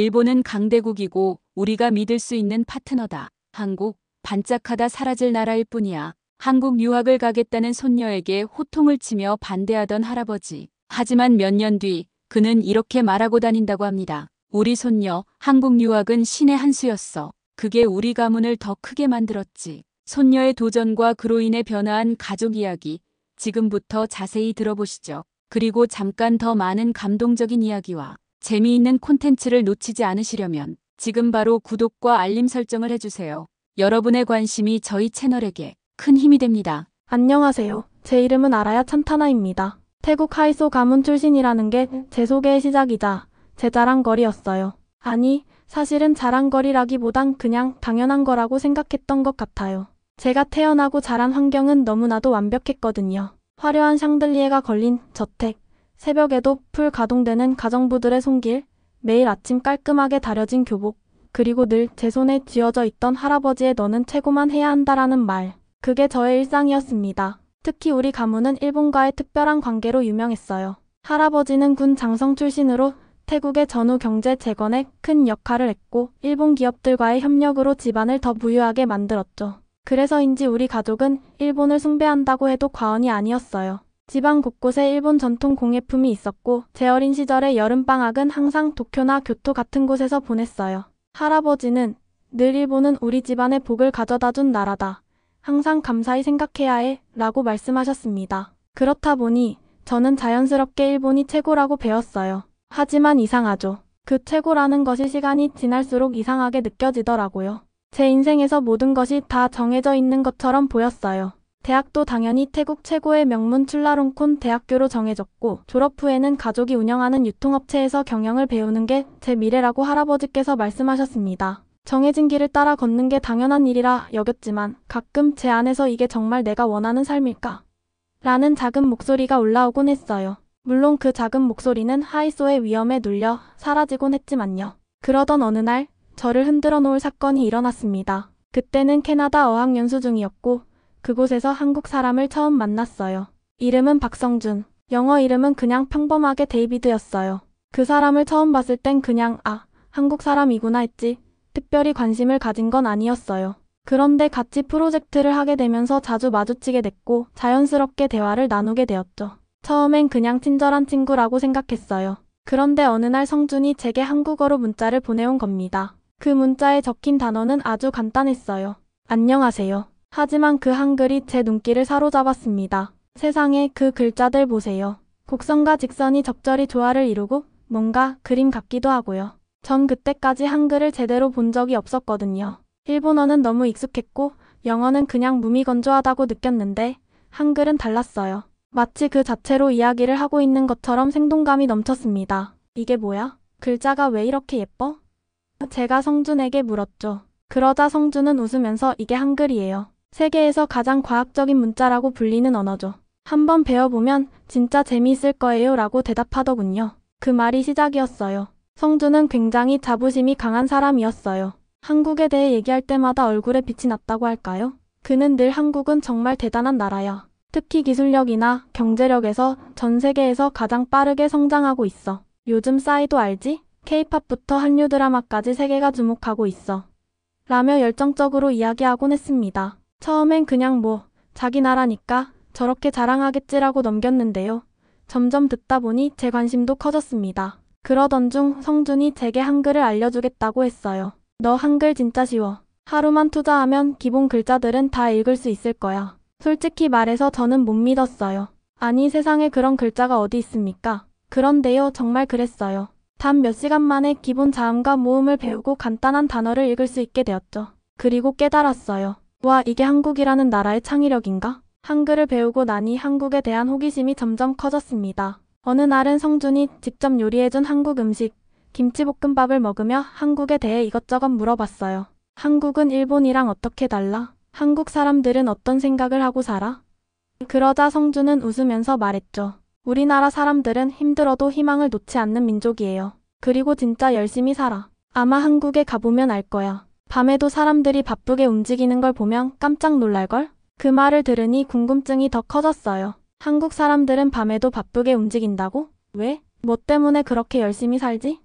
일본은 강대국이고 우리가 믿을 수 있는 파트너다. 한국, 반짝하다 사라질 나라일 뿐이야. 한국 유학을 가겠다는 손녀에게 호통을 치며 반대하던 할아버지. 하지만 몇 년 뒤 그는 이렇게 말하고 다닌다고 합니다. 우리 손녀, 한국 유학은 신의 한 수였어. 그게 우리 가문을 더 크게 만들었지. 손녀의 도전과 그로 인해 변화한 가족 이야기. 지금부터 자세히 들어보시죠. 그리고 잠깐 더 많은 감동적인 이야기와 재미있는 콘텐츠를 놓치지 않으시려면 지금 바로 구독과 알림 설정을 해주세요. 여러분의 관심이 저희 채널에게 큰 힘이 됩니다. 안녕하세요. 제 이름은 아라야 찬타나입니다. 태국 하이소 가문 출신이라는 게 제 소개의 시작이자 제 자랑거리였어요. 아니, 사실은 자랑거리라기보단 그냥 당연한 거라고 생각했던 것 같아요. 제가 태어나고 자란 환경은 너무나도 완벽했거든요. 화려한 샹들리에가 걸린 저택, 새벽에도 풀 가동되는 가정부들의 손길, 매일 아침 깔끔하게 다려진 교복, 그리고 늘 제 손에 쥐어져 있던 할아버지의 너는 최고만 해야 한다라는 말. 그게 저의 일상이었습니다. 특히 우리 가문은 일본과의 특별한 관계로 유명했어요. 할아버지는 군 장성 출신으로 태국의 전후 경제 재건에 큰 역할을 했고 일본 기업들과의 협력으로 집안을 더 부유하게 만들었죠. 그래서인지 우리 가족은 일본을 숭배한다고 해도 과언이 아니었어요. 집안 곳곳에 일본 전통 공예품이 있었고 제 어린 시절의 여름방학은 항상 도쿄나 교토 같은 곳에서 보냈어요. 할아버지는 늘 일본은 우리 집안의 복을 가져다 준 나라다. 항상 감사히 생각해야 해 라고 말씀하셨습니다. 그렇다 보니 저는 자연스럽게 일본이 최고라고 배웠어요. 하지만 이상하죠. 그 최고라는 것이 시간이 지날수록 이상하게 느껴지더라고요. 제 인생에서 모든 것이 다 정해져 있는 것처럼 보였어요. 대학도 당연히 태국 최고의 명문 출라롱콘 대학교로 정해졌고 졸업 후에는 가족이 운영하는 유통업체에서 경영을 배우는 게 제 미래라고 할아버지께서 말씀하셨습니다. 정해진 길을 따라 걷는 게 당연한 일이라 여겼지만 가끔 제 안에서 이게 정말 내가 원하는 삶일까? 라는 작은 목소리가 올라오곤 했어요. 물론 그 작은 목소리는 하이소의 위험에 눌려 사라지곤 했지만요. 그러던 어느 날 저를 흔들어 놓을 사건이 일어났습니다. 그때는 캐나다 어학연수 중이었고 그곳에서 한국 사람을 처음 만났어요. 이름은 박성준. 영어 이름은 그냥 평범하게 데이비드였어요. 그 사람을 처음 봤을 땐 그냥 한국 사람이구나 했지 특별히 관심을 가진 건 아니었어요. 그런데 같이 프로젝트를 하게 되면서 자주 마주치게 됐고 자연스럽게 대화를 나누게 되었죠. 처음엔 그냥 친절한 친구라고 생각했어요. 그런데 어느 날 성준이 제게 한국어로 문자를 보내온 겁니다. 그 문자에 적힌 단어는 아주 간단했어요. 안녕하세요. 하지만 그 한글이 제 눈길을 사로잡았습니다. 세상에 그 글자들 보세요. 곡선과 직선이 적절히 조화를 이루고 뭔가 그림 같기도 하고요. 전 그때까지 한글을 제대로 본 적이 없었거든요. 일본어는 너무 익숙했고 영어는 그냥 무미건조하다고 느꼈는데 한글은 달랐어요. 마치 그 자체로 이야기를 하고 있는 것처럼 생동감이 넘쳤습니다. 이게 뭐야? 글자가 왜 이렇게 예뻐? 제가 성준에게 물었죠. 그러자 성준은 웃으면서 이게 한글이에요. 세계에서 가장 과학적인 문자라고 불리는 언어죠. 한번 배워보면 진짜 재미있을 거예요 라고 대답하더군요. 그 말이 시작이었어요. 성준은 굉장히 자부심이 강한 사람이었어요. 한국에 대해 얘기할 때마다 얼굴에 빛이 났다고 할까요? 그는 늘 한국은 정말 대단한 나라야. 특히 기술력이나 경제력에서 전 세계에서 가장 빠르게 성장하고 있어. 요즘 싸이도 알지? K-팝부터 한류 드라마까지 세계가 주목하고 있어. 라며 열정적으로 이야기하곤 했습니다. 처음엔 그냥 자기 나라니까 저렇게 자랑하겠지라고 넘겼는데요. 점점 듣다 보니 제 관심도 커졌습니다. 그러던 중 성준이 제게 한글을 알려주겠다고 했어요. 너 한글 진짜 쉬워. 하루만 투자하면 기본 글자들은 다 읽을 수 있을 거야. 솔직히 말해서 저는 못 믿었어요. 아니 세상에 그런 글자가 어디 있습니까? 그런데요 정말 그랬어요. 단 몇 시간 만에 기본 자음과 모음을 배우고 간단한 단어를 읽을 수 있게 되었죠. 그리고 깨달았어요. 와 이게 한국이라는 나라의 창의력인가? 한글을 배우고 나니 한국에 대한 호기심이 점점 커졌습니다. 어느 날은 성준이 직접 요리해준 한국 음식, 김치볶음밥을 먹으며 한국에 대해 이것저것 물어봤어요. 한국은 일본이랑 어떻게 달라? 한국 사람들은 어떤 생각을 하고 살아? 그러자 성준은 웃으면서 말했죠. 우리나라 사람들은 힘들어도 희망을 놓지 않는 민족이에요. 그리고 진짜 열심히 살아. 아마 한국에 가보면 알 거야. 밤에도 사람들이 바쁘게 움직이는 걸 보면 깜짝 놀랄걸? 그 말을 들으니 궁금증이 더 커졌어요. 한국 사람들은 밤에도 바쁘게 움직인다고? 왜? 뭐 때문에 그렇게 열심히 살지?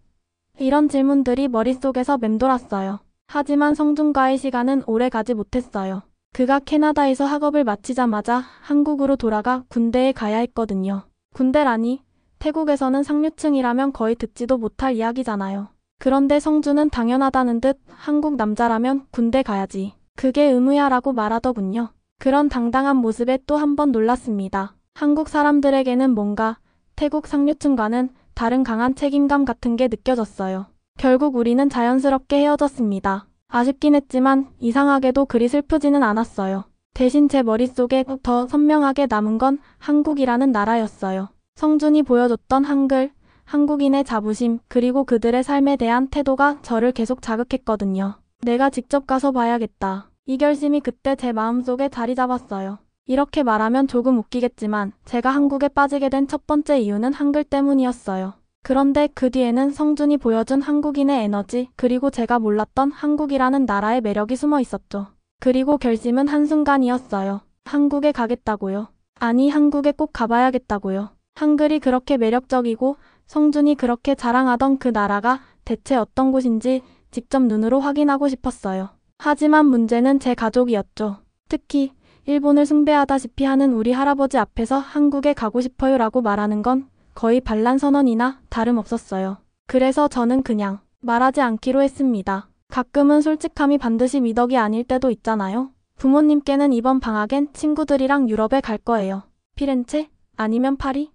이런 질문들이 머릿속에서 맴돌았어요. 하지만 성준과의 시간은 오래 가지 못했어요. 그가 캐나다에서 학업을 마치자마자 한국으로 돌아가 군대에 가야 했거든요. 군대라니, 태국에서는 상류층이라면 거의 듣지도 못할 이야기잖아요. 그런데 성준은 당연하다는 듯 한국 남자라면 군대 가야지. 그게 의무야라고 말하더군요. 그런 당당한 모습에 또 한 번 놀랐습니다. 한국 사람들에게는 뭔가 태국 상류층과는 다른 강한 책임감 같은 게 느껴졌어요. 결국 우리는 자연스럽게 헤어졌습니다. 아쉽긴 했지만 이상하게도 그리 슬프지는 않았어요. 대신 제 머릿속에 더 선명하게 남은 건 한국이라는 나라였어요. 성준이 보여줬던 한글, 한국인의 자부심, 그리고 그들의 삶에 대한 태도가 저를 계속 자극했거든요. 내가 직접 가서 봐야겠다. 이 결심이 그때 제 마음속에 자리 잡았어요. 이렇게 말하면 조금 웃기겠지만 제가 한국에 빠지게 된 첫 번째 이유는 한글 때문이었어요. 그런데 그 뒤에는 성준이 보여준 한국인의 에너지, 그리고 제가 몰랐던 한국이라는 나라의 매력이 숨어 있었죠. 그리고 결심은 한순간이었어요. 한국에 가겠다고요. 아니, 한국에 꼭 가봐야겠다고요. 한글이 그렇게 매력적이고 성준이 그렇게 자랑하던 그 나라가 대체 어떤 곳인지 직접 눈으로 확인하고 싶었어요. 하지만 문제는 제 가족이었죠. 특히 일본을 숭배하다시피 하는 우리 할아버지 앞에서 한국에 가고 싶어요 라고 말하는 건 거의 반란 선언이나 다름없었어요. 그래서 저는 그냥 말하지 않기로 했습니다. 가끔은 솔직함이 반드시 미덕이 아닐 때도 있잖아요. 부모님께는 이번 방학엔 친구들이랑 유럽에 갈 거예요. 피렌체? 아니면 파리?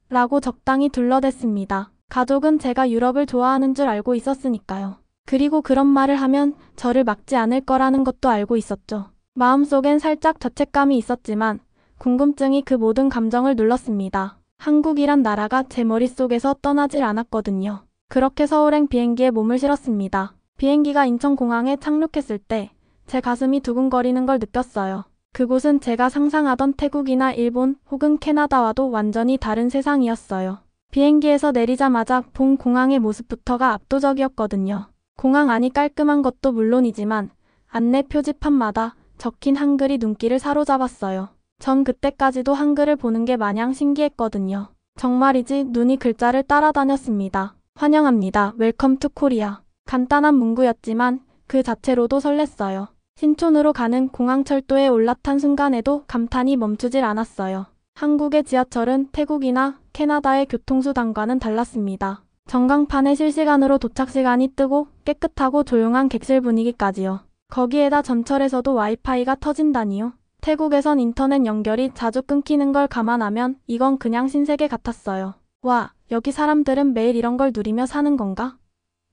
라고 적당히 둘러댔습니다. 가족은 제가 유럽을 좋아하는 줄 알고 있었으니까요. 그리고 그런 말을 하면 저를 막지 않을 거라는 것도 알고 있었죠. 마음속엔 살짝 자책감이 있었지만 궁금증이 그 모든 감정을 눌렀습니다. 한국이란 나라가 제 머릿속에서 떠나질 않았거든요. 그렇게 서울행 비행기에 몸을 실었습니다. 비행기가 인천공항에 착륙했을 때 제 가슴이 두근거리는 걸 느꼈어요. 그곳은 제가 상상하던 태국이나 일본 혹은 캐나다와도 완전히 다른 세상이었어요. 비행기에서 내리자마자 본 공항의 모습부터가 압도적이었거든요. 공항 안이 깔끔한 것도 물론이지만 안내 표지판마다 적힌 한글이 눈길을 사로잡았어요. 전 그때까지도 한글을 보는 게 마냥 신기했거든요. 정말이지 눈이 글자를 따라다녔습니다. 환영합니다. 웰컴 투 코리아. 간단한 문구였지만 그 자체로도 설렜어요. 신촌으로 가는 공항철도에 올라탄 순간에도 감탄이 멈추질 않았어요. 한국의 지하철은 태국이나 캐나다의 교통수단과는 달랐습니다. 전광판에 실시간으로 도착 시간이 뜨고 깨끗하고 조용한 객실 분위기까지요. 거기에다 전철에서도 와이파이가 터진다니요. 태국에선 인터넷 연결이 자주 끊기는 걸 감안하면 이건 그냥 신세계 같았어요. 와, 여기 사람들은 매일 이런 걸 누리며 사는 건가?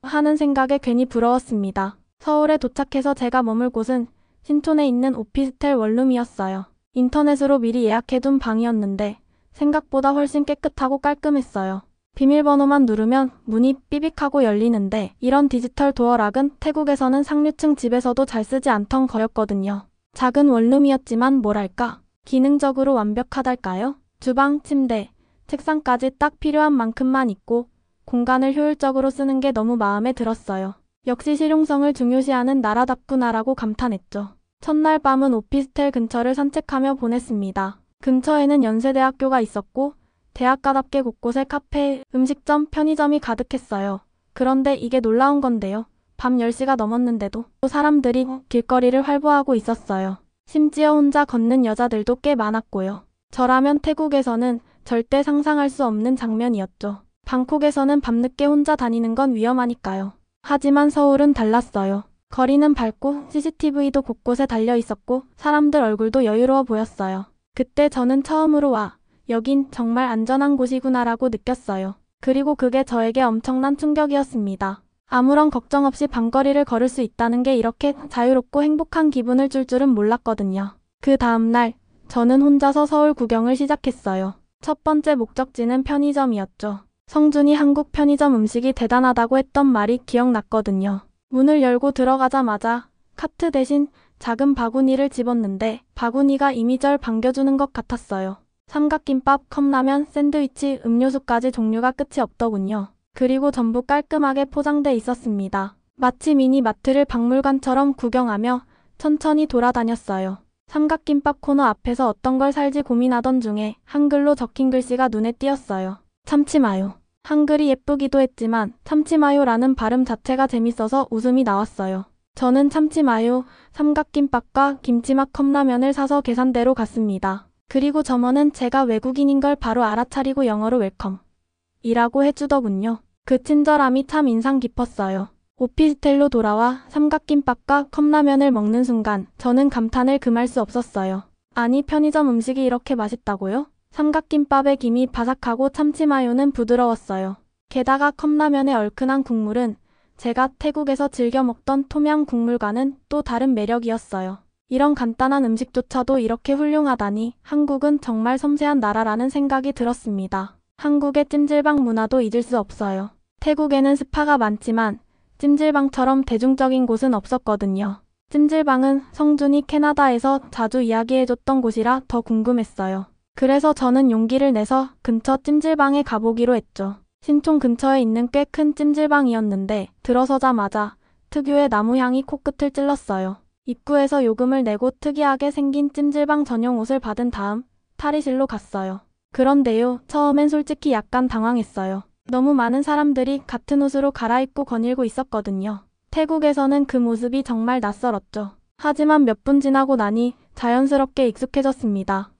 하는 생각에 괜히 부러웠습니다. 서울에 도착해서 제가 머물 곳은 신촌에 있는 오피스텔 원룸이었어요. 인터넷으로 미리 예약해둔 방이었는데 생각보다 훨씬 깨끗하고 깔끔했어요. 비밀번호만 누르면 문이 삐빅하고 열리는데 이런 디지털 도어락은 태국에서는 상류층 집에서도 잘 쓰지 않던 거였거든요. 작은 원룸이었지만 뭐랄까, 기능적으로 완벽하달까요? 주방, 침대, 책상까지 딱 필요한 만큼만 있고 공간을 효율적으로 쓰는 게 너무 마음에 들었어요. 역시 실용성을 중요시하는 나라답구나라고 감탄했죠. 첫날 밤은 오피스텔 근처를 산책하며 보냈습니다. 근처에는 연세대학교가 있었고 대학가답게 곳곳에 카페, 음식점, 편의점이 가득했어요. 그런데 이게 놀라운 건데요. 밤 10시가 넘었는데도 사람들이 길거리를 활보하고 있었어요. 심지어 혼자 걷는 여자들도 꽤 많았고요. 저라면 태국에서는 절대 상상할 수 없는 장면이었죠. 방콕에서는 밤늦게 혼자 다니는 건 위험하니까요. 하지만 서울은 달랐어요. 거리는 밝고 CCTV도 곳곳에 달려 있었고 사람들 얼굴도 여유로워 보였어요. 그때 저는 처음으로 와, 여긴 정말 안전한 곳이구나라고 느꼈어요. 그리고 그게 저에게 엄청난 충격이었습니다. 아무런 걱정 없이 밤거리를 걸을 수 있다는 게 이렇게 자유롭고 행복한 기분을 줄 줄은 몰랐거든요. 그 다음날 저는 혼자서 서울 구경을 시작했어요. 첫 번째 목적지는 편의점이었죠. 성준이 한국 편의점 음식이 대단하다고 했던 말이 기억났거든요. 문을 열고 들어가자마자 카트 대신 작은 바구니를 집었는데 바구니가 이미절 반겨주는 것 같았어요. 삼각김밥, 컵라면, 샌드위치, 음료수까지 종류가 끝이 없더군요. 그리고 전부 깔끔하게 포장돼 있었습니다. 마치 미니 마트를 박물관처럼 구경하며 천천히 돌아다녔어요. 삼각김밥 코너 앞에서 어떤 걸 살지 고민하던 중에 한글로 적힌 글씨가 눈에 띄었어요. 참치 마요. 한글이 예쁘기도 했지만 참치마요라는 발음 자체가 재밌어서 웃음이 나왔어요. 저는 참치마요, 삼각김밥과 김치맛 컵라면을 사서 계산대로 갔습니다. 그리고 점원은 제가 외국인인 걸 바로 알아차리고 영어로 웰컴 이라고 해주더군요. 그 친절함이 참 인상 깊었어요. 오피스텔로 돌아와 삼각김밥과 컵라면을 먹는 순간 저는 감탄을 금할 수 없었어요. 아니, 편의점 음식이 이렇게 맛있다고요? 삼각김밥의 김이 바삭하고 참치마요는 부드러웠어요. 게다가 컵라면의 얼큰한 국물은 제가 태국에서 즐겨 먹던 톰양 국물과는 또 다른 매력이었어요. 이런 간단한 음식조차도 이렇게 훌륭하다니 한국은 정말 섬세한 나라라는 생각이 들었습니다. 한국의 찜질방 문화도 잊을 수 없어요. 태국에는 스파가 많지만 찜질방처럼 대중적인 곳은 없었거든요. 찜질방은 성준이 캐나다에서 자주 이야기해줬던 곳이라 더 궁금했어요. 그래서 저는 용기를 내서 근처 찜질방에 가보기로 했죠. 신촌 근처에 있는 꽤 큰 찜질방이었는데 들어서자마자 특유의 나무향이 코끝을 찔렀어요. 입구에서 요금을 내고 특이하게 생긴 찜질방 전용 옷을 받은 다음 탈의실로 갔어요. 그런데요, 처음엔 솔직히 약간 당황했어요. 너무 많은 사람들이 같은 옷으로 갈아입고 거닐고 있었거든요. 태국에서는 그 모습이 정말 낯설었죠. 하지만 몇 분 지나고 나니 자연스럽게 익숙해졌습니다.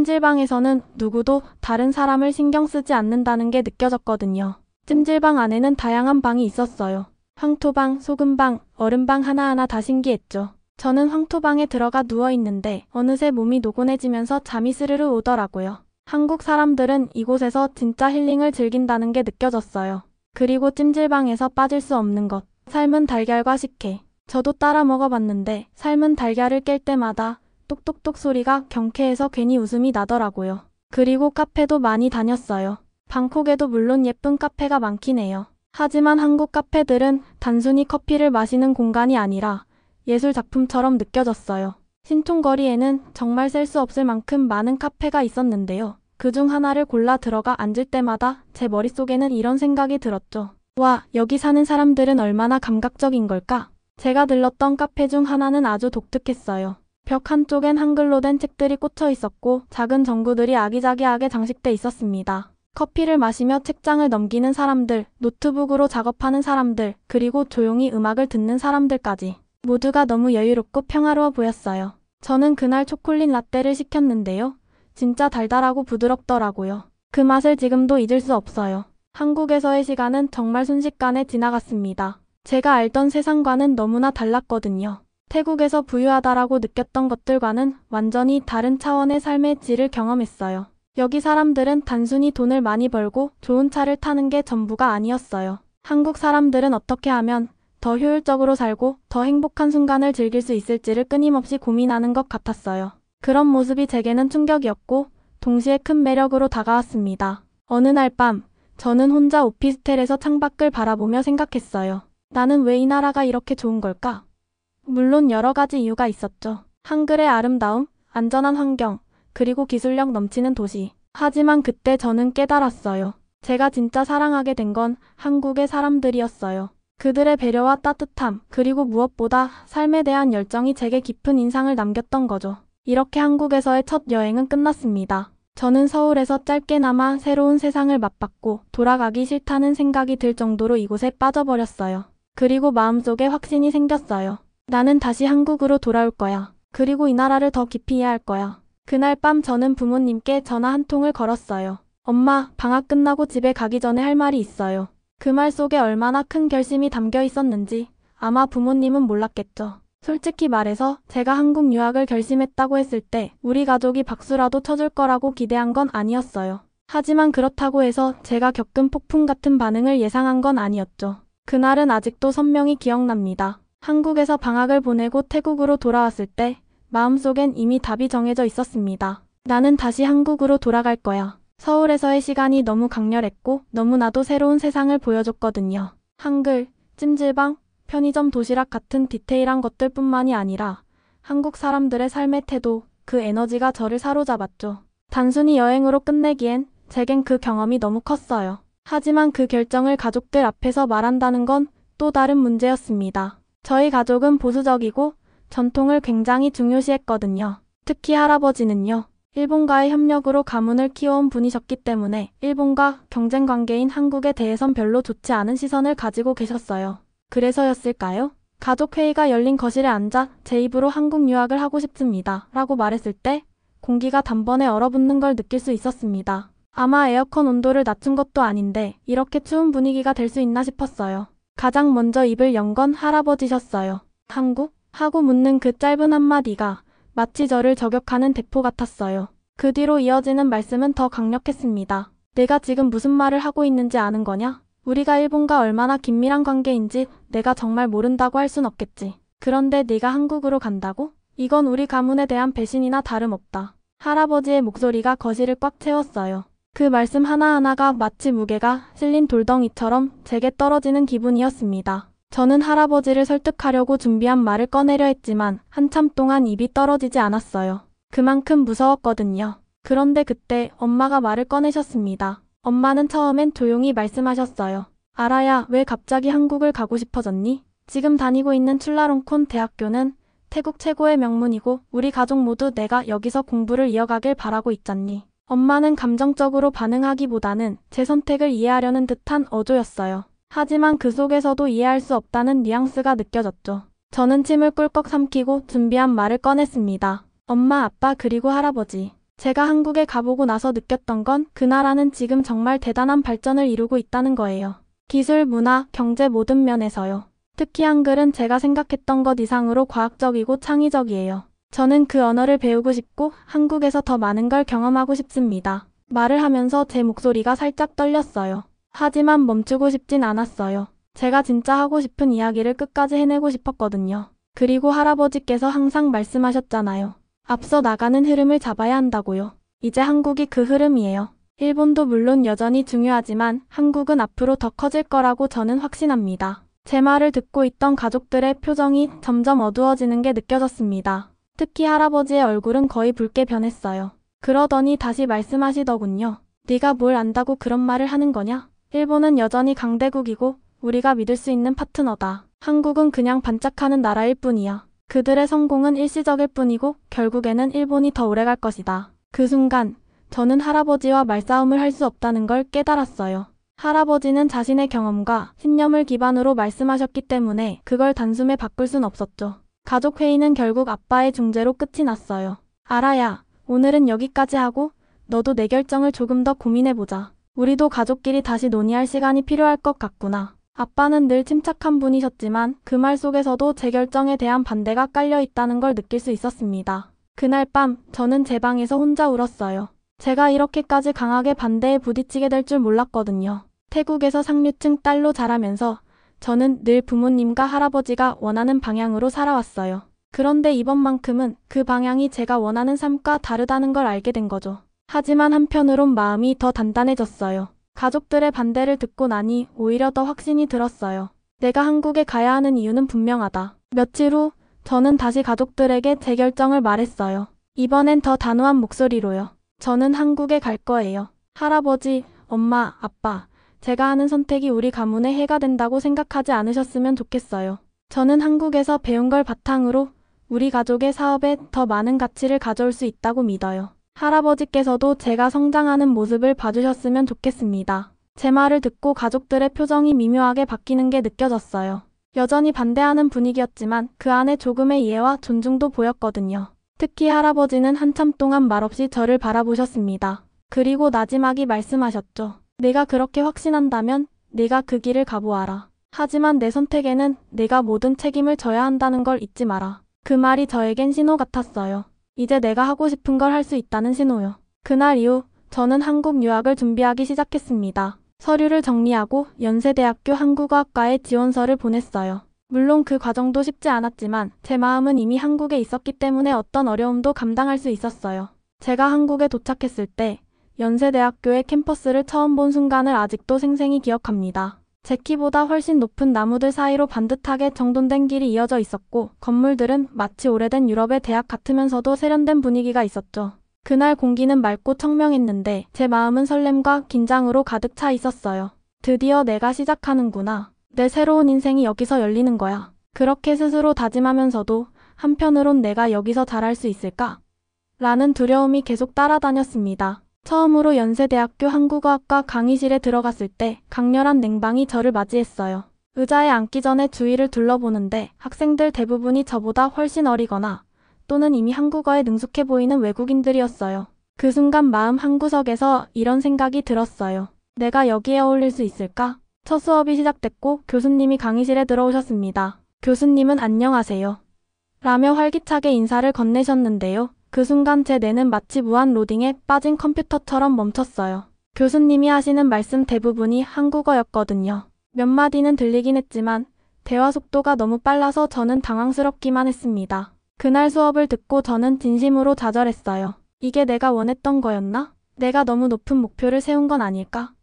찜질방에서는 누구도 다른 사람을 신경 쓰지 않는다는 게 느껴졌거든요. 찜질방 안에는 다양한 방이 있었어요. 황토방, 소금방, 얼음방 하나하나 다 신기했죠. 저는 황토방에 들어가 누워있는데 어느새 몸이 노곤해지면서 잠이 스르르 오더라고요. 한국 사람들은 이곳에서 진짜 힐링을 즐긴다는 게 느껴졌어요. 그리고 찜질방에서 빠질 수 없는 것, 삶은 달걀과 식혜. 저도 따라 먹어봤는데 삶은 달걀을 깰 때마다 똑똑똑 소리가 경쾌해서 괜히 웃음이 나더라고요. 그리고 카페도 많이 다녔어요. 방콕에도 물론 예쁜 카페가 많긴 해요. 하지만 한국 카페들은 단순히 커피를 마시는 공간이 아니라 예술 작품처럼 느껴졌어요. 신촌거리에는 정말 셀 수 없을 만큼 많은 카페가 있었는데요. 그중 하나를 골라 들어가 앉을 때마다 제 머릿속에는 이런 생각이 들었죠. 와, 여기 사는 사람들은 얼마나 감각적인 걸까? 제가 들렀던 카페 중 하나는 아주 독특했어요. 벽 한쪽엔 한글로 된 책들이 꽂혀 있었고 작은 전구들이 아기자기하게 장식돼 있었습니다. 커피를 마시며 책장을 넘기는 사람들, 노트북으로 작업하는 사람들, 그리고 조용히 음악을 듣는 사람들까지 모두가 너무 여유롭고 평화로워 보였어요. 저는 그날 초콜릿 라떼를 시켰는데요. 진짜 달달하고 부드럽더라고요. 그 맛을 지금도 잊을 수 없어요. 한국에서의 시간은 정말 순식간에 지나갔습니다. 제가 알던 세상과는 너무나 달랐거든요. 태국에서 부유하다라고 느꼈던 것들과는 완전히 다른 차원의 삶의 질을 경험했어요. 여기 사람들은 단순히 돈을 많이 벌고 좋은 차를 타는 게 전부가 아니었어요. 한국 사람들은 어떻게 하면 더 효율적으로 살고 더 행복한 순간을 즐길 수 있을지를 끊임없이 고민하는 것 같았어요. 그런 모습이 제게는 충격이었고 동시에 큰 매력으로 다가왔습니다. 어느 날 밤, 저는 혼자 오피스텔에서 창밖을 바라보며 생각했어요. 나는 왜 이 나라가 이렇게 좋은 걸까? 물론 여러 가지 이유가 있었죠. 한글의 아름다움, 안전한 환경, 그리고 기술력 넘치는 도시. 하지만 그때 저는 깨달았어요. 제가 진짜 사랑하게 된 건 한국의 사람들이었어요. 그들의 배려와 따뜻함, 그리고 무엇보다 삶에 대한 열정이 제게 깊은 인상을 남겼던 거죠. 이렇게 한국에서의 첫 여행은 끝났습니다. 저는 서울에서 짧게나마 새로운 세상을 맛봤고 돌아가기 싫다는 생각이 들 정도로 이곳에 빠져버렸어요. 그리고 마음속에 확신이 생겼어요. 나는 다시 한국으로 돌아올 거야. 그리고 이 나라를 더 깊이 이해할 거야. 그날 밤 저는 부모님께 전화 한 통을 걸었어요. 엄마, 방학 끝나고 집에 가기 전에 할 말이 있어요. 그 말 속에 얼마나 큰 결심이 담겨 있었는지 아마 부모님은 몰랐겠죠. 솔직히 말해서 제가 한국 유학을 결심했다고 했을 때 우리 가족이 박수라도 쳐줄 거라고 기대한 건 아니었어요. 하지만 그렇다고 해서 제가 겪은 폭풍 같은 반응을 예상한 건 아니었죠. 그날은 아직도 선명히 기억납니다. 한국에서 방학을 보내고 태국으로 돌아왔을 때 마음속엔 이미 답이 정해져 있었습니다. 나는 다시 한국으로 돌아갈 거야. 서울에서의 시간이 너무 강렬했고 너무나도 새로운 세상을 보여줬거든요. 한글, 찜질방, 편의점 도시락 같은 디테일한 것들뿐만이 아니라 한국 사람들의 삶의 태도, 그 에너지가 저를 사로잡았죠. 단순히 여행으로 끝내기엔 제겐 그 경험이 너무 컸어요. 하지만 그 결정을 가족들 앞에서 말한다는 건 또 다른 문제였습니다. 저희 가족은 보수적이고 전통을 굉장히 중요시했거든요. 특히 할아버지는요. 일본과의 협력으로 가문을 키워온 분이셨기 때문에 일본과 경쟁 관계인 한국에 대해선 별로 좋지 않은 시선을 가지고 계셨어요. 그래서였을까요? 가족 회의가 열린 거실에 앉아 제 입으로 한국 유학을 하고 싶습니다. 라고 말했을 때 공기가 단번에 얼어붙는 걸 느낄 수 있었습니다. 아마 에어컨 온도를 낮춘 것도 아닌데 이렇게 추운 분위기가 될 수 있나 싶었어요. 가장 먼저 입을 연 건 할아버지셨어요. 한국? 하고 묻는 그 짧은 한마디가 마치 저를 저격하는 대포 같았어요. 그 뒤로 이어지는 말씀은 더 강력했습니다. 내가 지금 무슨 말을 하고 있는지 아는 거냐? 우리가 일본과 얼마나 긴밀한 관계인지 내가 정말 모른다고 할 순 없겠지. 그런데 네가 한국으로 간다고? 이건 우리 가문에 대한 배신이나 다름없다. 할아버지의 목소리가 거실을 꽉 채웠어요. 그 말씀 하나하나가 마치 무게가 실린 돌덩이처럼 제게 떨어지는 기분이었습니다. 저는 할아버지를 설득하려고 준비한 말을 꺼내려 했지만 한참 동안 입이 떨어지지 않았어요. 그만큼 무서웠거든요. 그런데 그때 엄마가 말을 꺼내셨습니다. 엄마는 처음엔 조용히 말씀하셨어요. 아라야, 왜 갑자기 한국을 가고 싶어졌니? 지금 다니고 있는 출라롱콘 대학교는 태국 최고의 명문이고 우리 가족 모두 내가 여기서 공부를 이어가길 바라고 있잖니. 엄마는 감정적으로 반응하기보다는 제 선택을 이해하려는 듯한 어조였어요. 하지만 그 속에서도 이해할 수 없다는 뉘앙스가 느껴졌죠. 저는 침을 꿀꺽 삼키고 준비한 말을 꺼냈습니다. 엄마, 아빠 그리고 할아버지. 제가 한국에 가보고 나서 느꼈던 건 그 나라는 지금 정말 대단한 발전을 이루고 있다는 거예요. 기술, 문화, 경제 모든 면에서요. 특히 한글은 제가 생각했던 것 이상으로 과학적이고 창의적이에요. 저는 그 언어를 배우고 싶고 한국에서 더 많은 걸 경험하고 싶습니다. 말을 하면서 제 목소리가 살짝 떨렸어요. 하지만 멈추고 싶진 않았어요. 제가 진짜 하고 싶은 이야기를 끝까지 해내고 싶었거든요. 그리고 할아버지께서 항상 말씀하셨잖아요. 앞서 나가는 흐름을 잡아야 한다고요. 이제 한국이 그 흐름이에요. 일본도 물론 여전히 중요하지만 한국은 앞으로 더 커질 거라고 저는 확신합니다. 제 말을 듣고 있던 가족들의 표정이 점점 어두워지는 게 느껴졌습니다. 특히 할아버지의 얼굴은 거의 붉게 변했어요. 그러더니 다시 말씀하시더군요. 네가 뭘 안다고 그런 말을 하는 거냐? 일본은 여전히 강대국이고 우리가 믿을 수 있는 파트너다. 한국은 그냥 반짝하는 나라일 뿐이야. 그들의 성공은 일시적일 뿐이고 결국에는 일본이 더 오래갈 것이다. 그 순간 저는 할아버지와 말싸움을 할 수 없다는 걸 깨달았어요. 할아버지는 자신의 경험과 신념을 기반으로 말씀하셨기 때문에 그걸 단숨에 바꿀 순 없었죠. 가족 회의는 결국 아빠의 중재로 끝이 났어요. 아라야, 오늘은 여기까지 하고 너도 내 결정을 조금 더 고민해보자. 우리도 가족끼리 다시 논의할 시간이 필요할 것 같구나. 아빠는 늘 침착한 분이셨지만 그 말 속에서도 제 결정에 대한 반대가 깔려 있다는 걸 느낄 수 있었습니다. 그날 밤 저는 제 방에서 혼자 울었어요. 제가 이렇게까지 강하게 반대에 부딪히게 될 줄 몰랐거든요. 태국에서 상류층 딸로 자라면서 저는 늘 부모님과 할아버지가 원하는 방향으로 살아왔어요. 그런데 이번만큼은 그 방향이 제가 원하는 삶과 다르다는 걸 알게 된 거죠. 하지만 한편으론 마음이 더 단단해졌어요. 가족들의 반대를 듣고 나니 오히려 더 확신이 들었어요. 내가 한국에 가야 하는 이유는 분명하다. 며칠 후 저는 다시 가족들에게 제 결정을 말했어요. 이번엔 더 단호한 목소리로요. 저는 한국에 갈 거예요. 할아버지, 엄마, 아빠. 제가 하는 선택이 우리 가문에 해가 된다고 생각하지 않으셨으면 좋겠어요. 저는 한국에서 배운 걸 바탕으로 우리 가족의 사업에 더 많은 가치를 가져올 수 있다고 믿어요. 할아버지께서도 제가 성장하는 모습을 봐주셨으면 좋겠습니다. 제 말을 듣고 가족들의 표정이 미묘하게 바뀌는 게 느껴졌어요. 여전히 반대하는 분위기였지만 그 안에 조금의 이해와 존중도 보였거든요. 특히 할아버지는 한참 동안 말없이 저를 바라보셨습니다. 그리고 나지막이 말씀하셨죠. 내가 그렇게 확신한다면 네가 그 길을 가보아라. 하지만 내 선택에는 내가 모든 책임을 져야 한다는 걸 잊지 마라. 그 말이 저에겐 신호 같았어요. 이제 내가 하고 싶은 걸 할 수 있다는 신호요. 그날 이후 저는 한국 유학을 준비하기 시작했습니다. 서류를 정리하고 연세대학교 한국어학과에 지원서를 보냈어요. 물론 그 과정도 쉽지 않았지만 제 마음은 이미 한국에 있었기 때문에 어떤 어려움도 감당할 수 있었어요. 제가 한국에 도착했을 때 연세대학교의 캠퍼스를 처음 본 순간을 아직도 생생히 기억합니다. 제 키보다 훨씬 높은 나무들 사이로 반듯하게 정돈된 길이 이어져 있었고 건물들은 마치 오래된 유럽의 대학 같으면서도 세련된 분위기가 있었죠. 그날 공기는 맑고 청명했는데 제 마음은 설렘과 긴장으로 가득 차 있었어요. 드디어 내가 시작하는구나. 내 새로운 인생이 여기서 열리는 거야. 그렇게 스스로 다짐하면서도 한편으론 내가 여기서 잘할 수 있을까? 라는 두려움이 계속 따라다녔습니다. 처음으로 연세대학교 한국어학과 강의실에 들어갔을 때 강렬한 냉방이 저를 맞이했어요. 의자에 앉기 전에 주위를 둘러보는데 학생들 대부분이 저보다 훨씬 어리거나 또는 이미 한국어에 능숙해 보이는 외국인들이었어요. 그 순간 마음 한구석에서 이런 생각이 들었어요. 내가 여기에 어울릴 수 있을까? 첫 수업이 시작됐고 교수님이 강의실에 들어오셨습니다. 교수님은 안녕하세요. 라며 활기차게 인사를 건네셨는데요. 그 순간 제 뇌는 마치 무한 로딩에 빠진 컴퓨터처럼 멈췄어요. 교수님이 하시는 말씀 대부분이 한국어였거든요. 몇 마디는 들리긴 했지만 대화 속도가 너무 빨라서 저는 당황스럽기만 했습니다. 그날 수업을 듣고 저는 진심으로 좌절했어요. 이게 내가 원했던 거였나? 내가 너무 높은 목표를 세운 건 아닐까?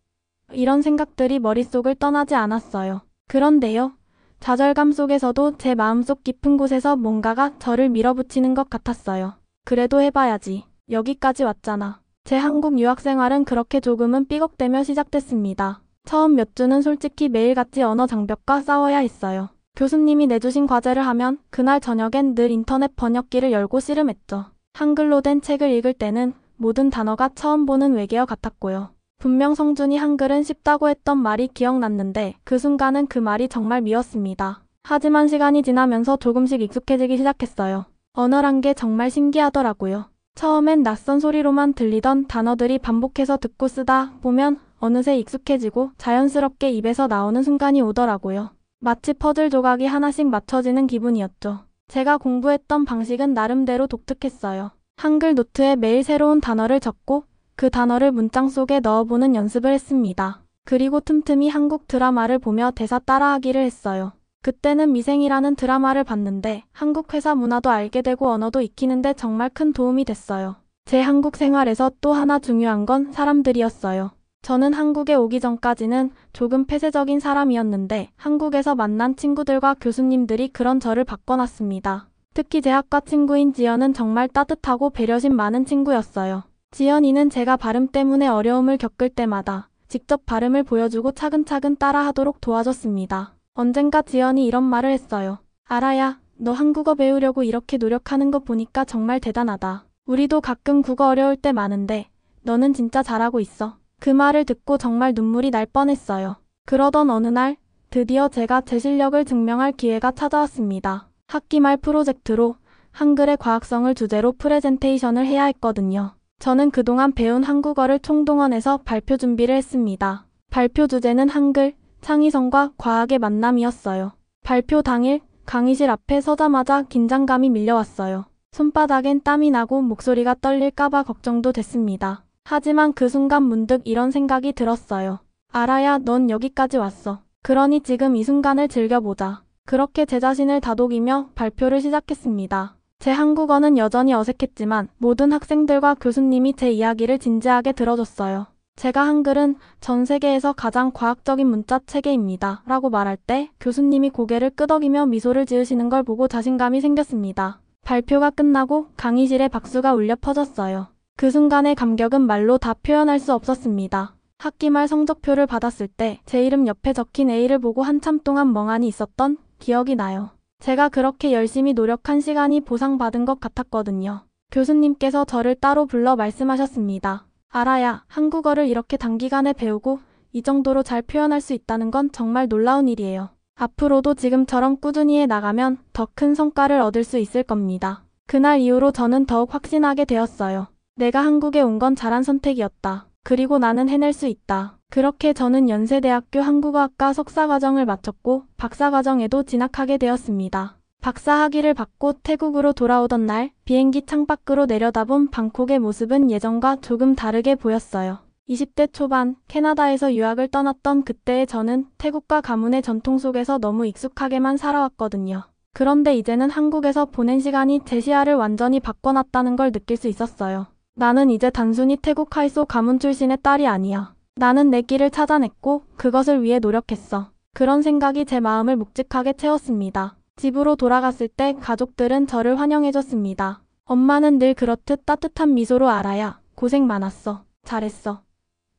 이런 생각들이 머릿속을 떠나지 않았어요. 그런데요. 좌절감 속에서도 제 마음속 깊은 곳에서 뭔가가 저를 밀어붙이는 것 같았어요. 그래도 해봐야지. 여기까지 왔잖아. 제 한국 유학 생활은 그렇게 조금은 삐걱대며 시작됐습니다. 처음 몇 주는 솔직히 매일같이 언어 장벽과 싸워야 했어요. 교수님이 내주신 과제를 하면 그날 저녁엔 늘 인터넷 번역기를 열고 씨름했죠. 한글로 된 책을 읽을 때는 모든 단어가 처음 보는 외계어 같았고요. 분명 성준이 한글은 쉽다고 했던 말이 기억났는데 그 순간은 그 말이 정말 미웠습니다. 하지만 시간이 지나면서 조금씩 익숙해지기 시작했어요. 언어란 게 정말 신기하더라고요. 처음엔 낯선 소리로만 들리던 단어들이 반복해서 듣고 쓰다 보면 어느새 익숙해지고 자연스럽게 입에서 나오는 순간이 오더라고요. 마치 퍼즐 조각이 하나씩 맞춰지는 기분이었죠. 제가 공부했던 방식은 나름대로 독특했어요. 한글 노트에 매일 새로운 단어를 적고 그 단어를 문장 속에 넣어보는 연습을 했습니다. 그리고 틈틈이 한국 드라마를 보며 대사 따라하기를 했어요. 그때는 미생이라는 드라마를 봤는데 한국 회사 문화도 알게 되고 언어도 익히는데 정말 큰 도움이 됐어요. 제 한국 생활에서 또 하나 중요한 건 사람들이었어요. 저는 한국에 오기 전까지는 조금 폐쇄적인 사람이었는데 한국에서 만난 친구들과 교수님들이 그런 저를 바꿔놨습니다. 특히 제 학과 친구인 지연은 정말 따뜻하고 배려심 많은 친구였어요. 지연이는 제가 발음 때문에 어려움을 겪을 때마다 직접 발음을 보여주고 차근차근 따라하도록 도와줬습니다. 언젠가 지연이 이런 말을 했어요. 아라야, 너 한국어 배우려고 이렇게 노력하는 거 보니까 정말 대단하다. 우리도 가끔 국어 어려울 때 많은데 너는 진짜 잘하고 있어. 그 말을 듣고 정말 눈물이 날 뻔했어요. 그러던 어느 날 드디어 제가 제 실력을 증명할 기회가 찾아왔습니다. 학기 말 프로젝트로 한글의 과학성을 주제로 프레젠테이션을 해야 했거든요. 저는 그동안 배운 한국어를 총동원해서 발표 준비를 했습니다. 발표 주제는 한글, 창의성과 과학의 만남이었어요. 발표 당일 강의실 앞에 서자마자 긴장감이 밀려왔어요. 손바닥엔 땀이 나고 목소리가 떨릴까봐 걱정도 됐습니다. 하지만 그 순간 문득 이런 생각이 들었어요. 아라야, 넌 여기까지 왔어. 그러니 지금 이 순간을 즐겨보자. 그렇게 제 자신을 다독이며 발표를 시작했습니다. 제 한국어는 여전히 어색했지만 모든 학생들과 교수님이 제 이야기를 진지하게 들어줬어요. 제가 한글은 전 세계에서 가장 과학적인 문자 체계입니다. 라고 말할 때 교수님이 고개를 끄덕이며 미소를 지으시는 걸 보고 자신감이 생겼습니다. 발표가 끝나고 강의실에 박수가 울려 퍼졌어요. 그 순간의 감격은 말로 다 표현할 수 없었습니다. 학기 말 성적표를 받았을 때 제 이름 옆에 적힌 A를 보고 한참 동안 멍하니 있었던 기억이 나요. 제가 그렇게 열심히 노력한 시간이 보상받은 것 같았거든요. 교수님께서 저를 따로 불러 말씀하셨습니다. 아라야, 한국어를 이렇게 단기간에 배우고 이 정도로 잘 표현할 수 있다는 건 정말 놀라운 일이에요. 앞으로도 지금처럼 꾸준히 해 나가면 더 큰 성과를 얻을 수 있을 겁니다. 그날 이후로 저는 더욱 확신하게 되었어요. 내가 한국에 온 건 잘한 선택이었다. 그리고 나는 해낼 수 있다. 그렇게 저는 연세대학교 한국어학과 석사과정을 마쳤고 박사과정에도 진학하게 되었습니다. 박사 학위를 받고 태국으로 돌아오던 날 비행기 창밖으로 내려다본 방콕의 모습은 예전과 조금 다르게 보였어요. 20대 초반 캐나다에서 유학을 떠났던 그때의 저는 태국과 가문의 전통 속에서 너무 익숙하게만 살아왔거든요. 그런데 이제는 한국에서 보낸 시간이 제 시야를 완전히 바꿔놨다는 걸 느낄 수 있었어요. 나는 이제 단순히 태국 하이소 가문 출신의 딸이 아니야. 나는 내 길을 찾아냈고 그것을 위해 노력했어. 그런 생각이 제 마음을 묵직하게 채웠습니다. 집으로 돌아갔을 때 가족들은 저를 환영해줬습니다. 엄마는 늘 그렇듯 따뜻한 미소로 아라야, 고생 많았어. 잘했어.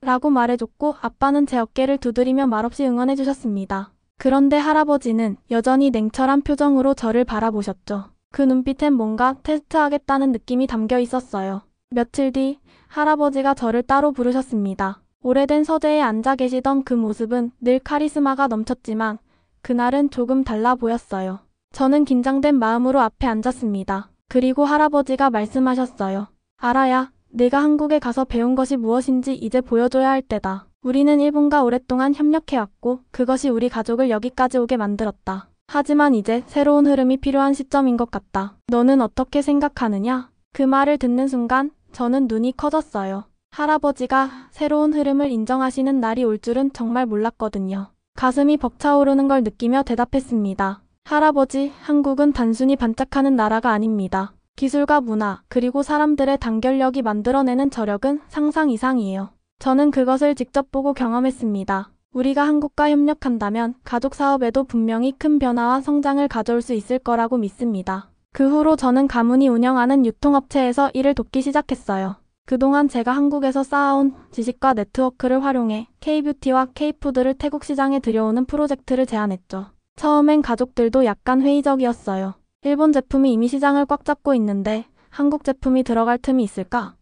라고 말해줬고 아빠는 제 어깨를 두드리며 말없이 응원해주셨습니다. 그런데 할아버지는 여전히 냉철한 표정으로 저를 바라보셨죠. 그 눈빛엔 뭔가 테스트하겠다는 느낌이 담겨 있었어요. 며칠 뒤 할아버지가 저를 따로 부르셨습니다. 오래된 서재에 앉아 계시던 그 모습은 늘 카리스마가 넘쳤지만 그날은 조금 달라 보였어요. 저는 긴장된 마음으로 앞에 앉았습니다. 그리고 할아버지가 말씀하셨어요. 알아야, 내가 한국에 가서 배운 것이 무엇인지 이제 보여줘야 할 때다. 우리는 일본과 오랫동안 협력해왔고 그것이 우리 가족을 여기까지 오게 만들었다. 하지만 이제 새로운 흐름이 필요한 시점인 것 같다. 너는 어떻게 생각하느냐? 그 말을 듣는 순간 저는 눈이 커졌어요. 할아버지가 새로운 흐름을 인정하시는 날이 올 줄은 정말 몰랐거든요. 가슴이 벅차오르는 걸 느끼며 대답했습니다. 할아버지, 한국은 단순히 반짝하는 나라가 아닙니다. 기술과 문화, 그리고 사람들의 단결력이 만들어내는 저력은 상상 이상이에요. 저는 그것을 직접 보고 경험했습니다. 우리가 한국과 협력한다면 가족 사업에도 분명히 큰 변화와 성장을 가져올 수 있을 거라고 믿습니다. 그 후로 저는 가문이 운영하는 유통업체에서 일을 돕기 시작했어요. 그동안 제가 한국에서 쌓아온 지식과 네트워크를 활용해 K뷰티와 K푸드를 태국 시장에 들여오는 프로젝트를 제안했죠. 처음엔 가족들도 약간 회의적이었어요. 일본 제품이 이미 시장을 꽉 잡고 있는데 한국 제품이 들어갈 틈이 있을까?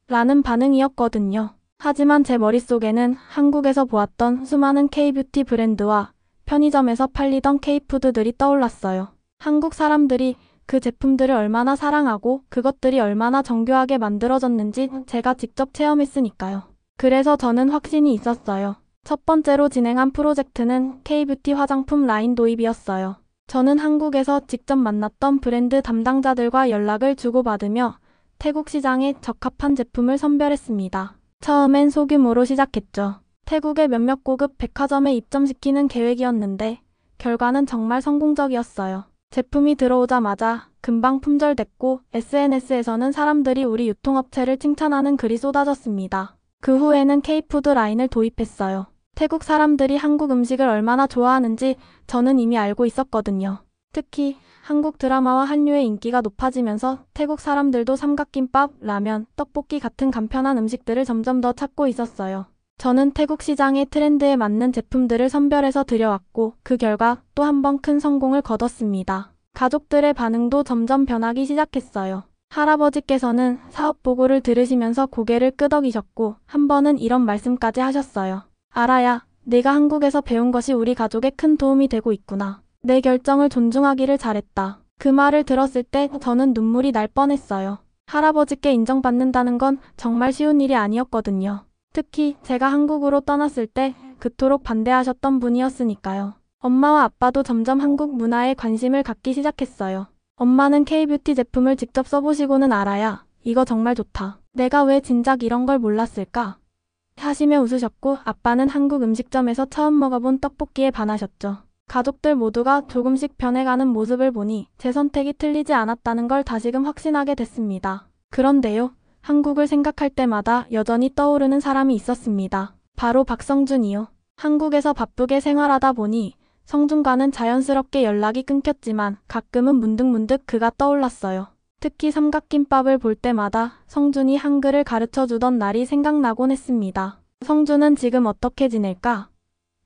라는 반응이었거든요. 하지만 제 머릿속에는 한국에서 보았던 수많은 K뷰티 브랜드와 편의점에서 팔리던 K푸드들이 떠올랐어요. 한국 사람들이 그 제품들을 얼마나 사랑하고 그것들이 얼마나 정교하게 만들어졌는지 제가 직접 체험했으니까요. 그래서 저는 확신이 있었어요. 첫 번째로 진행한 프로젝트는 K뷰티 화장품 라인 도입이었어요. 저는 한국에서 직접 만났던 브랜드 담당자들과 연락을 주고받으며 태국 시장에 적합한 제품을 선별했습니다. 처음엔 소규모로 시작했죠. 태국의 몇몇 고급 백화점에 입점시키는 계획이었는데 결과는 정말 성공적이었어요. 제품이 들어오자마자 금방 품절됐고 SNS에서는 사람들이 우리 유통업체를 칭찬하는 글이 쏟아졌습니다. 그 후에는 K푸드 라인을 도입했어요. 태국 사람들이 한국 음식을 얼마나 좋아하는지 저는 이미 알고 있었거든요. 특히 한국 드라마와 한류의 인기가 높아지면서 태국 사람들도 삼각김밥, 라면, 떡볶이 같은 간편한 음식들을 점점 더 찾고 있었어요. 저는 태국 시장의 트렌드에 맞는 제품들을 선별해서 들여왔고 그 결과 또 한 번 큰 성공을 거뒀습니다. 가족들의 반응도 점점 변하기 시작했어요. 할아버지께서는 사업 보고를 들으시면서 고개를 끄덕이셨고 한 번은 이런 말씀까지 하셨어요. 알아야, 내가 한국에서 배운 것이 우리 가족에 큰 도움이 되고 있구나. 내 결정을 존중하기를 잘했다. 그 말을 들었을 때 저는 눈물이 날 뻔했어요. 할아버지께 인정받는다는 건 정말 쉬운 일이 아니었거든요. 특히 제가 한국으로 떠났을 때 그토록 반대하셨던 분이었으니까요. 엄마와 아빠도 점점 한국 문화에 관심을 갖기 시작했어요. 엄마는 K뷰티 제품을 직접 써보시고는 알아야, 이거 정말 좋다. 내가 왜 진작 이런 걸 몰랐을까? 하시며 웃으셨고 아빠는 한국 음식점에서 처음 먹어본 떡볶이에 반하셨죠. 가족들 모두가 조금씩 변해가는 모습을 보니 제 선택이 틀리지 않았다는 걸 다시금 확신하게 됐습니다. 그런데요, 한국을 생각할 때마다 여전히 떠오르는 사람이 있었습니다. 바로 박성준이요. 한국에서 바쁘게 생활하다 보니 성준과는 자연스럽게 연락이 끊겼지만 가끔은 문득문득 그가 떠올랐어요. 특히 삼각김밥을 볼 때마다 성준이 한글을 가르쳐주던 날이 생각나곤 했습니다. 성준은 지금 어떻게 지낼까?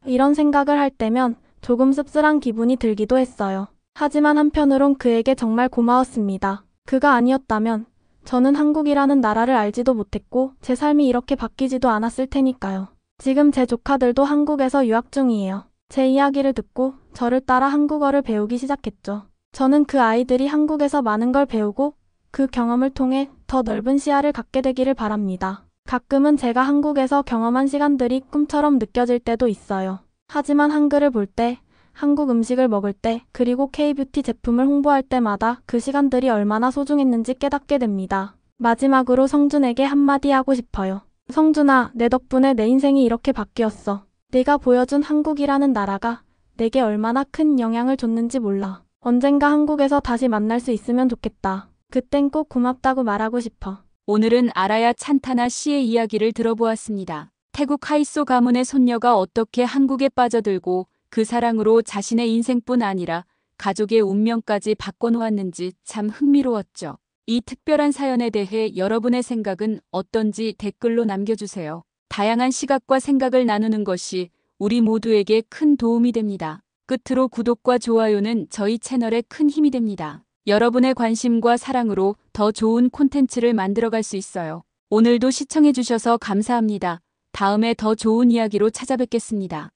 이런 생각을 할 때면 조금 씁쓸한 기분이 들기도 했어요. 하지만 한편으론 그에게 정말 고마웠습니다. 그가 아니었다면 저는 한국이라는 나라를 알지도 못했고 제 삶이 이렇게 바뀌지도 않았을 테니까요. 지금 제 조카들도 한국에서 유학 중이에요. 제 이야기를 듣고 저를 따라 한국어를 배우기 시작했죠. 저는 그 아이들이 한국에서 많은 걸 배우고 그 경험을 통해 더 넓은 시야를 갖게 되기를 바랍니다. 가끔은 제가 한국에서 경험한 시간들이 꿈처럼 느껴질 때도 있어요. 하지만 한글을 볼 때, 한국 음식을 먹을 때, 그리고 K뷰티 제품을 홍보할 때마다 그 시간들이 얼마나 소중했는지 깨닫게 됩니다. 마지막으로 성준에게 한마디 하고 싶어요. 성준아, 내 덕분에 내 인생이 이렇게 바뀌었어. 네가 보여준 한국이라는 나라가 내게 얼마나 큰 영향을 줬는지 몰라. 언젠가 한국에서 다시 만날 수 있으면 좋겠다. 그땐 꼭 고맙다고 말하고 싶어. 오늘은 아라야 찬타나 씨의 이야기를 들어보았습니다. 태국 하이소 가문의 손녀가 어떻게 한국에 빠져들고 그 사랑으로 자신의 인생뿐 아니라 가족의 운명까지 바꿔놓았는지 참 흥미로웠죠. 이 특별한 사연에 대해 여러분의 생각은 어떤지 댓글로 남겨주세요. 다양한 시각과 생각을 나누는 것이 우리 모두에게 큰 도움이 됩니다. 끝으로 구독과 좋아요는 저희 채널에 큰 힘이 됩니다. 여러분의 관심과 사랑으로 더 좋은 콘텐츠를 만들어갈 수 있어요. 오늘도 시청해주셔서 감사합니다. 다음에 더 좋은 이야기로 찾아뵙겠습니다.